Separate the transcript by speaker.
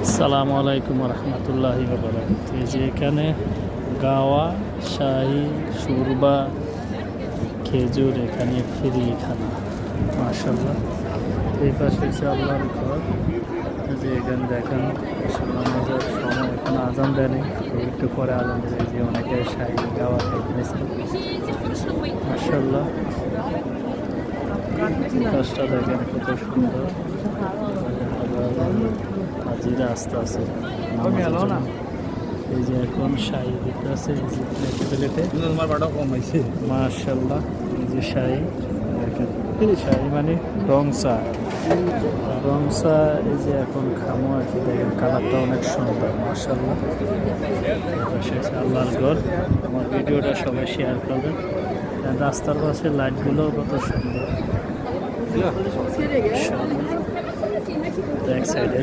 Speaker 1: আসসালামু আলাইকুম রহমতুল্লাহি ওয়া বারাকাতুহু। এই যে এখানে গাওয়া, শাহি, সুরবা, খেজুর এখানে ফ্রি খানা, মাশাআল্লাহ। এই পাশে হচ্ছে আল্লাহর ঘর। এই যে এখানে দেখেন নামাজের সময় এখন আজান দেয়নি, একটু পরে আজান দেবে। এই যে অনেকে শাহি গাওয়া খেতেছে, মাশাআল্লাহ। কাজটা দেখেন কত সুন্দর। হাজিরা আস্তে আস্তে নামাজের জন্য। এই যে এখন শাহি দিতে আছে, এই যে প্লেটে মাশাআল্লাহ। এই যে শাহি দেখেন, শাহি মানে রং চা। এই যে এখন খামো আর কি। দেখেন কালারটা অনেক সুন্দর, মাশাআল্লাহ। আল্লাহর ঘর। আমার ভিডিওটা সবাই শেয়ার করবেন। রাস্তার পাশে লাইটগুলো কত সুন্দর। এক সাইডে